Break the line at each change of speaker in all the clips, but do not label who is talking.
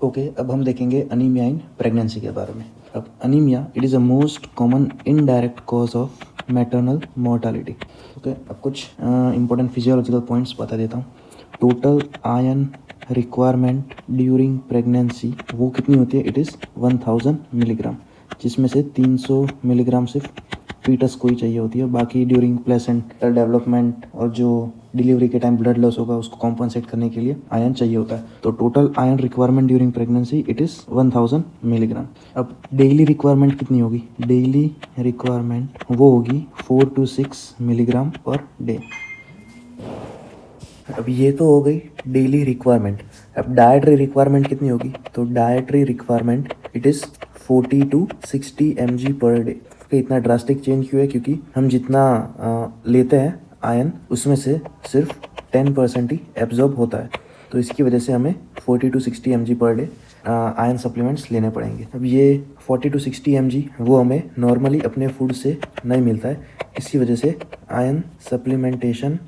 Okay, अब हम देखेंगे अनीमिया इन प्रेगनेंसी के बारे में। अब anaemia it is a most common indirect cause of maternal mortality. Okay, अब कुछ इंपॉर्टेंट फिजियोलॉजिकल पॉइंट्स बता देता हूँ। Total iron requirement during pregnancy वो कितनी होती है? इट इज़ 1000 मिलीग्राम, जिसमें से 300 मिलीग्राम सिर्फ फीटस को ही चाहिए होती है। बाकी ड्यूरिंग प्लेसेंटल डेवलपमेंट और जो डिलीवरी के टाइम ब्लड लॉस होगा उसको कॉम्पनसेट करने के लिए आयरन चाहिए होता है। तो total iron requirement during pregnancy it is 1000 milligram. अब डेली रिक्वायरमेंट कितनी होगी? डेली रिक्वायरमेंट वो होगी 4 to 6 मिलीग्राम पर डे। अब ये तो हो गई डेली रिक्वायरमेंट। अब डाइटरी रिक्वायरमेंट कितनी होगी? तो dietary requirement it is 40 to 60 mg per day. इतना ड्रास्टिक चेंज क्यों है? क्योंकि हम जितना लेते हैं आयरन उसमें से सिर्फ 10% ही एब्जॉर्ब होता है। तो इसकी वजह से हमें 40 to 60 mg per day iron supplements लेने पड़ेंगे। अब ये 40 to 60 mg वो हमें नॉर्मली अपने फूड से नहीं मिलता है। इसकी वजह से iron supplementation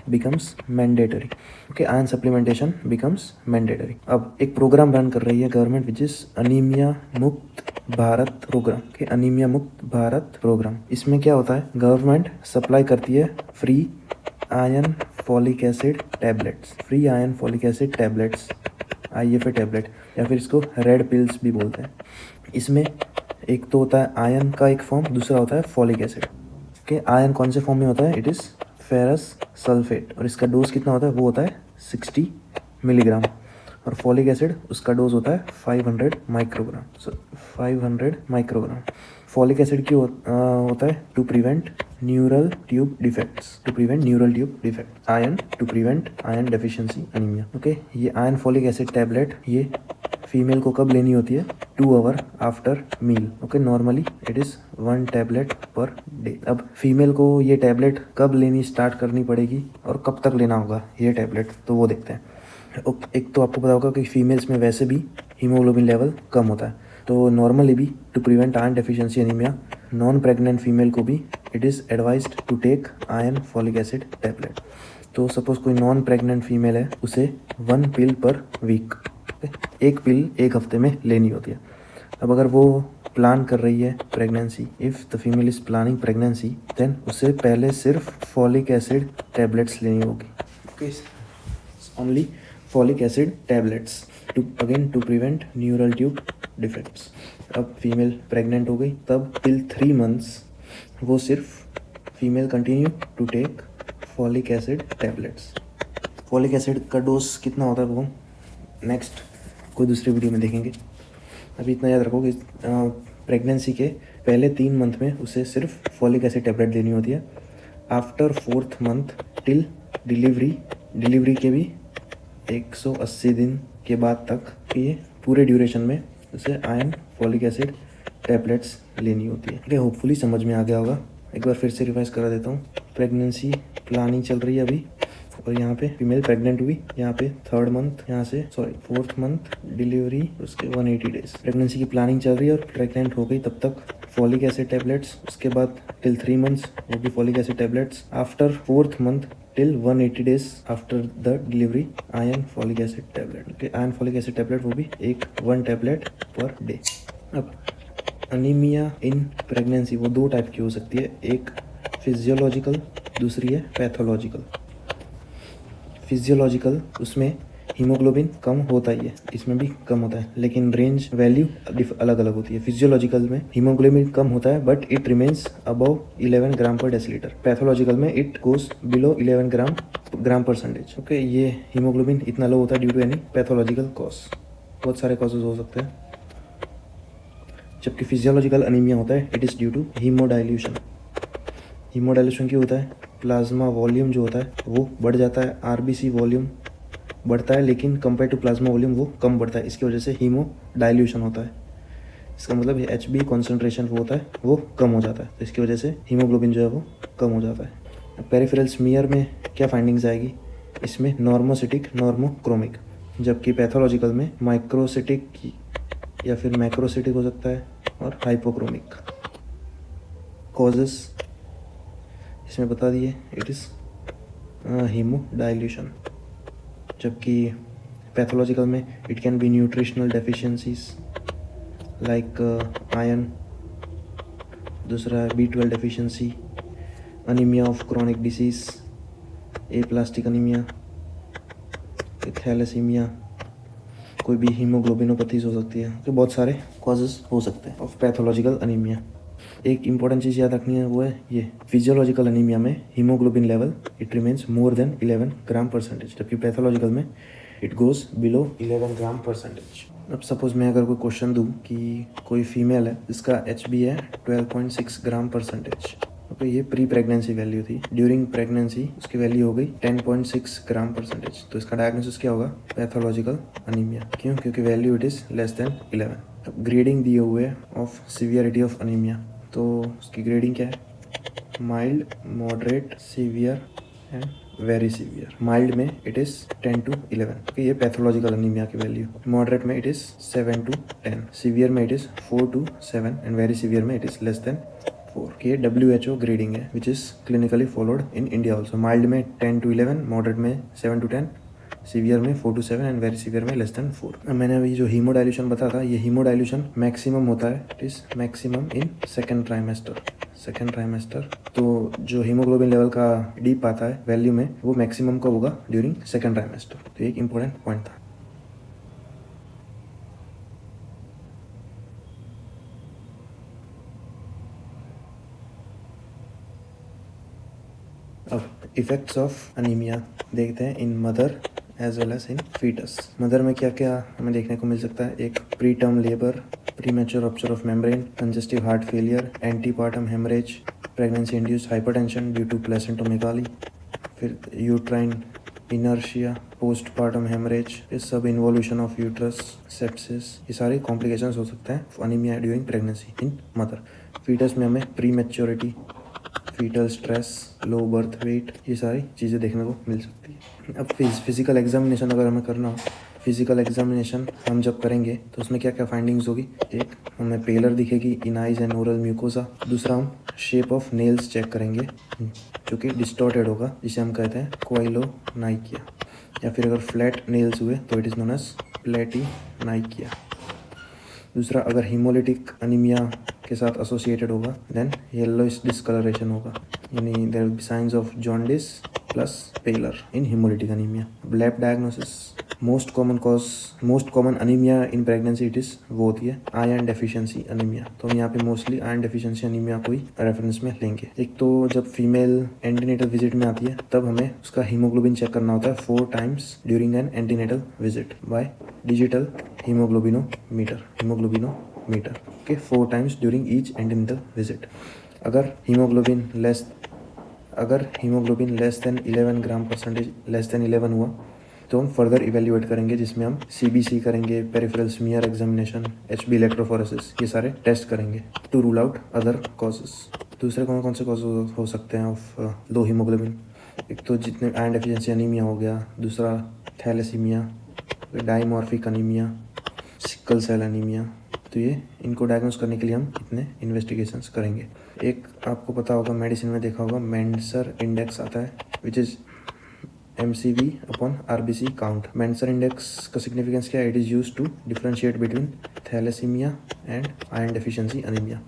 becomes mandatory. Okay, iron supplementation becomes mandatory. अब एक प्रोग्राम रन कर रही है गवर्नमेंट विच इज़ अनीमिया मुक्त भारत प्रोग्राम के अनीमिया मुक्त भारत प्रोग्राम। इसमें क्या होता है? गवर्नमेंट सप्लाई करती है free iron folic acid tablets, free iron folic acid tablets, IFA tablet, या फिर इसको रेड पिल्स भी बोलते हैं। इसमें एक तो होता है आयरन का एक फॉर्म, दूसरा होता है फॉलिक एसिड। ओके, आयरन कौन से फॉर्म में होता है? इट इज़ फेरस सल्फेट, और इसका डोज कितना होता है? वो होता है 60 मिलीग्राम। और फॉलिक एसिड उसका डोज होता है 500 माइक्रोग्राम। 500 माइक्रोग्राम। फॉलिक एसिड क्यों होता है? To prevent neural tube defects, to prevent neural tube defect. Iron to prevent iron deficiency anaemia. Okay, ये आयरन फॉलिक एसिड टैबलेट ये फीमेल को कब लेनी होती है? 2 hour after meal. Okay, normally it is 1 tablet per day. अब female को ये टैबलेट कब लेनी स्टार्ट करनी पड़ेगी और कब तक लेना होगा ये टैबलेट, तो वो देखते हैं। एक तो आपको पता होगा कि फीमेल्स में वैसे भी हीमोग्लोबिन लेवल कम होता है, तो नॉर्मली भी to prevent iron deficiency anaemia non pregnant female को भी it is advised to take iron folic acid tablet. तो सपोज कोई नॉन प्रेग्नेंट फीमेल है, उसे 1 पिल पर वीक, एक पिल एक हफ्ते में लेनी होती है। अब अगर वो प्लान कर रही है pregnancy, if the female is planning pregnancy, then उसे पहले सिर्फ फॉलिक एसिड टैबलेट्स लेनी होगी। Okay, only folic acid tablets to prevent neural tube defects. अब फीमेल प्रेग्नेंट हो गई, तब टिल 3 मंथ्स वो सिर्फ female continue to take folic acid tablets. Folic acid का डोज कितना होता है वो नेक्स्ट कोई दूसरी वीडियो में देखेंगे। अभी इतना याद रखो कि प्रेगनेंसी के पहले 3 मंथ में उसे सिर्फ फॉलिक एसिड टैबलेट लेनी होती है। After 4th month till delivery के भी 180 दिन के बाद तक ये पूरे ड्यूरेशन में उसे आयरन फॉलिक एसिड टैबलेट्स लेनी होती है। होपफुली समझ में आ गया होगा। एक बार फिर से रिवाइज करा देता हूँ। प्रेगनेंसी प्लानिंग चल रही है अभी, और यहाँ पे फीमेल प्रेग्नेंट हुई, यहाँ पे 3rd मंथ, यहाँ से 4th मंथ डिलीवरी, उसके 180 डेज प्रेगनेंसी की प्लानिंग चल रही है, और प्रेग्नेंट हो गई तब तक फॉलिक एसिड टैबलेट्स, उसके बाद टिल 3 मंथ्स वो भी folic acid tablets, after 4th month till 180 days after the delivery iron folic acid tablet. Okay, iron folic acid tablet वो भी 1 टैबलेट पर डे। अब अनीमिया इन प्रेगनेंसी वो 2 type की हो सकती है, एक फिजियोलॉजिकल, दूसरी है पैथोलॉजिकल। फिजियोलॉजिकल उसमें हीमोग्लोबिन कम होता ही है, इसमें भी कम होता है, लेकिन रेंज वैल्यू अलग अलग होती है। फिजियोलॉजिकल में हीमोग्लोबिन कम होता है but it remains above 11 gram per decilitre. Pathological में it goes below 11 gram percentage. Okay, ये हीमोग्लोबिन इतना लो होता है due to any pathological cause. बहुत सारे कॉजेज हो सकते हैं। जबकि फिजियोलॉजिकल अनीमिया होता है इट इज़ ड्यू टू हीमोडाइल्यूशन। हीमोडाइल्यूशन क्यों होता है? प्लाज्मा वॉल्यूम जो होता है वो बढ़ जाता है, RBC वॉल्यूम बढ़ता है, लेकिन कंपेयर टू प्लाज्मा वॉल्यूम वो कम बढ़ता है। इसकी वजह से हीमो डाइल्यूशन होता है। इसका मतलब HB कॉन्सेंट्रेशन वो होता है वो कम हो जाता है, तो इसकी वजह से हीमोग्लोबिन जो है वो कम हो जाता है। पेरिफेरल स्मीयर में क्या फाइंडिंग्स आएगी? इसमें नॉर्मोसिटिक, नॉर्मोक्रोमिक, जबकि पैथोलॉजिकल में माइक्रोसिटिक या फिर मैक्रोसिटिक हो सकता है, और हाइपोक्रोमिक। कॉजेस इसमें बता दिए, इट इज़ हीमोडाइल्यूशन। जबकि पैथोलॉजिकल में it can be nutritional deficiencies like iron, दूसरा B12 deficiency, anaemia of chronic disease, aplastic anaemia, thalassaemia, कोई भी हीमोग्लोबिनोपैथीज हो सकती है। तो बहुत सारे कॉजेज हो सकते हैं ऑफ पैथोलॉजिकल अनीमिया। एक इंपॉर्टेंट चीज़ याद रखनी है, वो है ये फिजियोलॉजिकल अनीमिया में haemoglobin level it remains more than 11 gram percentage, जबकि पैथोलॉजिकल में it goes below 11 gram percentage. अब सपोज मैं अगर कोई क्वेश्चन दूँ कि कोई फीमेल है जिसका HB है 12.6 ग्राम परसेंटेज, तो ये प्री प्रेगनेंसी वैल्यू थी, ड्यूरिंग प्रेगनेंसी उसकी वैल्यू हो गई 10.6 ग्राम परसेंटेज, तो इसका डायग्नोसिस क्या होगा? Pathological anaemia. क्यों? क्योंकि value it is less than 11। अब ग्रेडिंग दिए हुए ऑफ सीवियरिटी ऑफ अनीमिया, तो उसकी ग्रेडिंग क्या है? Mild, moderate, severe and very severe. Mild में इट इज़ 10 to 11, क्योंकि ये पैथोलॉजिकल अनीमिया की वैल्यू। मॉडरेट में इट इज़ 7 to 10, सीवियर में it is 4 to 7 and very severe में इट इज़ लेस देन 4। ये WHO ग्रेडिंग है which is clinically followed in India also. Mild में 10 to 11, moderate में 7 to 10, सीवियर में 4 to 7 and very severe में less than 4। मैंने अभी जो हीमोडाइल्यूशन बताया था, ये हीमोडाइल्यूशन मैक्सिमम होता है, it is maximum in second trimester. तो जो हीमोग्लोबिन लेवल का डीप आता है वैल्यू में, वो मैक्सिमम कब होगा? During second trimester. तो एक इंपॉर्टेंट पॉइंट था। अब इफेक्ट्स ऑफ अनीमिया देखते हैं in mother as well as in foetus. Mother में क्या क्या हमें देखने को मिल सकता है? एक preterm labour, premature rupture of membrane, congestive heart failure, antepartum haemorrhage, pregnancy induced hypertension due to placentomegaly, फिर यूट्राइन इनर्शिया, पोस्टपार्टम हेमरेज, इस सब इन्वोल्यूशन ऑफ यूट्रस, सेप्सिस, ये सारे कॉम्प्लिकेशंस हो सकते हैं anaemia during pregnancy in mother. Foetus में हमें prematurity, foetal stress, low birth weight, ये सारी चीज़ें देखने को मिल सकती है। अब फिजिकल एग्जामिनेशन अगर हमें करना हो, फिजिकल एग्जामिनेशन हम जब करेंगे तो उसमें क्या क्या फाइंडिंग्स होगी? एक, हमें पेलर दिखेगी इन आइज एंड ओरल म्यूकोसा। दूसरा, हम शेप ऑफ नेल्स चेक करेंगे जो कि डिस्टॉर्टेड होगा, जिसे हम कहते हैं कोइलोनाइकिया, या फिर अगर फ्लैट नेल्स हुए तो इट इज़ नोन एज प्लेटिनाइकिया। दूसरा, अगर हीमोलिटिक अनीमिया के साथ एसोसिएटेड होगा देन येलोइश डिस्कलरेशन होगा, यानी there will be signs of jaundice plus pallor in haemolytic anaemia. Lab diagnosis, most common anaemia in pregnancy it is वो होती है आयरन डेफिशिएंसी अनीमिया। तो हम यहाँ पे मोस्टली आयरन डेफिशिएंसी अनीमिया को ही रेफरेंस में लेंगे। एक तो जब फीमेल एंटीनेटल विजिट में आती है तब हमें उसका हीमोग्लोबिन चेक करना होता है 4 times during an antenatal visit by digital haemoglobinometer के 4 times during each antenatal visit. अगर haemoglobin less than 11 gram percentage, less than 11 हुआ तो हम फर्दर इवेल्युएट करेंगे, जिसमें हम CBC करेंगे, peripheral smear examination, HB electrophoresis, ये सारे टेस्ट करेंगे to rule out other causes. दूसरे कौन से कॉजेज हो सकते हैं ऑफ लो हीमोग्लोबिन? एक तो जितने आयरन डेफिशिएंसी अनीमिया हो गया, दूसरा thalassaemia, dimorphic anaemia, sickle cell anaemia. तो ये इनको डायग्नोस करने के लिए हम इतने इन्वेस्टिगेशंस करेंगे। एक आपको पता होगा, मेडिसिन में देखा होगा, मेंडसर इंडेक्स आता है which is MCV/RBC count. Mentzer index का सिग्निफिकेंस क्या है? It is use to differentiate between thalassaemia and iron deficiency anaemia.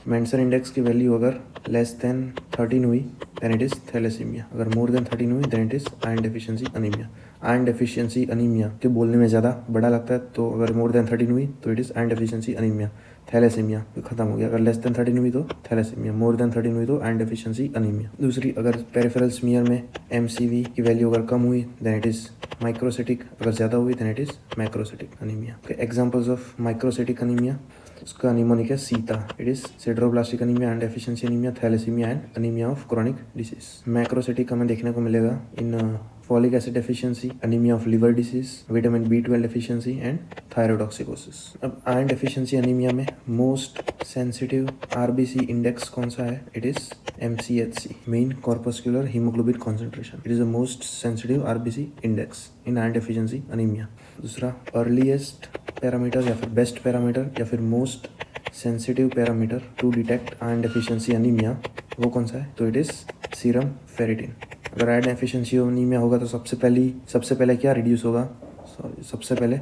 Mentzer index की वैल्यू अगर लेस देन 13 हुई देन इट इज़ थैलेसीमिया, अगर मोर देन 13 हुई then it is iron deficiency anaemia. Iron deficiency anaemia के बोलने में ज़्यादा बड़ा लगता है, तो अगर मोर देन 13 हुई तो it is iron deficiency anaemia. Thalassaemia तो खत्म हो गया, अगर लेस देन 13 हुई तो थैलेसीमिया, मोर देन 13 हुई तो आयरन डेफिशिएंसी अनीमिया। दूसरी, अगर पेरिफेरल स्मीयर में MCV की वैल्यू अगर कम हुई देन इट इज़ माइक्रोसिटिक, अगर ज़्यादा हुई then it is macrocytic anaemia. Examples of microcytic anaemia, उसका निमोनिक है Sita, it is sideroblastic anaemia, iron deficiency anaemia, thalassaemia and anaemia of chronic disease. Macrocytic हमें देखने को मिलेगा in folic acid deficiency, anaemia of liver disease, vitamin B12 deficiency and thyrotoxicosis. अब iron deficiency anaemia में most sensitive RBC index कौन सा है? It is MCHC, mean corpuscular haemoglobin concentration. It is the most sensitive RBC index in iron deficiency anaemia. दूसरा, earliest parameter या फिर best parameter या फिर most sensitive parameter to detect iron deficiency anaemia, वो कौन सा है? तो इट इज सीरम फेरिटिन। अगर आयरन डेफिशिएंसी अनीमिया होगा तो सबसे पहले क्या रिड्यूस होगा? सॉरी सबसे पहले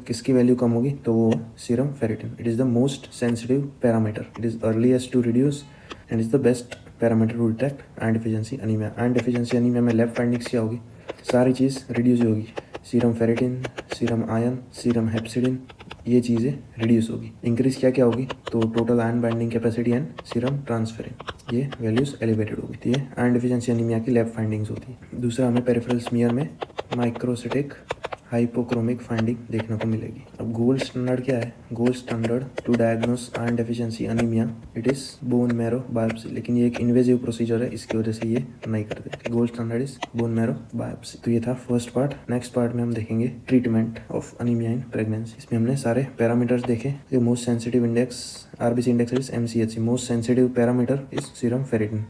किसकी वैल्यू कम होगी, तो वो serum ferritin. It is the most sensitive parameter, it is earliest to reduce and is the best parameter to detect iron deficiency anaemia. Iron deficiency anaemia में लैब फाइंडिंग्स क्या होगी, सारी चीज़ रिड्यूस होगी। Serum ferritin, serum iron, serum hepcidin, ये चीज़ें reduce होगी। Increase क्या क्या होगी, तो total iron binding capacity and serum transferrin, ये वैल्यूज एलिवेटेड होगी। तो ये आयरन डेफिशिएंसी अनीमिया की लैब फाइंडिंग्स होती है। दूसरा हमें पेरिफेरल स्मीयर में माइक्रोसिटिक हाइपोक्रोमिक फाइंडिंग देखने को मिलेगी। अब गोल्ड स्टैंडर्ड क्या है, gold standard to diagnose iron deficiency anaemia it is bone marrow biopsy, लेकिन ये एक इन्वेजिव प्रोसीजर है, इसकी वजह से ये नहीं करते। Gold standard is bone marrow biopsy. तो ये था फर्स्ट पार्ट। नेक्स्ट पार्ट में हम देखेंगे treatment of anaemia in pregnancy. इसमें हमने सारे पैरामीटर्स देखे। Most sensitive index RBC index is MCHC, most sensitive parameter is serum ferritin.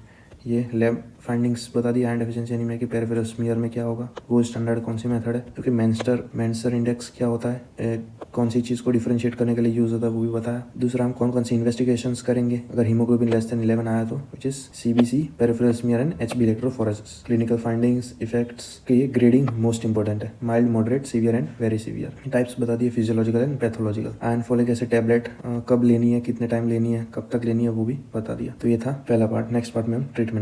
ये लैब फाइंडिंग्स बता दी। आयरन डेफिशिएंसी एनीमिया की पेरिफेरल स्मीयर में क्या होगा, गोल्ड स्टैंडर्ड कौन सी मेथड है, क्योंकि मेंसर इंडेक्स क्या होता है, कौन सी चीज़ को डिफरेंशिएट करने के लिए यूज होता है वो भी बताया। दूसरा हम कौन कौन सी इन्वेस्टिगेशंस करेंगे अगर हीमोग्लोबिन लेस देन 11 आया तो, which is CBC, peripheral smear and HB electrophoresis. Clinical findings, effects के ये ग्रेडिंग मोस्ट इंपॉर्टेंट है, mild, moderate, severe and very severe. Types बता दिए, physiological and pathological. Iron folic acid tablet कब लेनी है, कितने टाइम लेनी है, कब तक लेनी है, वो भी बता दिया। तो ये था पहला पार्ट। नेक्स्ट पार्ट में हम ट्रीटमेंट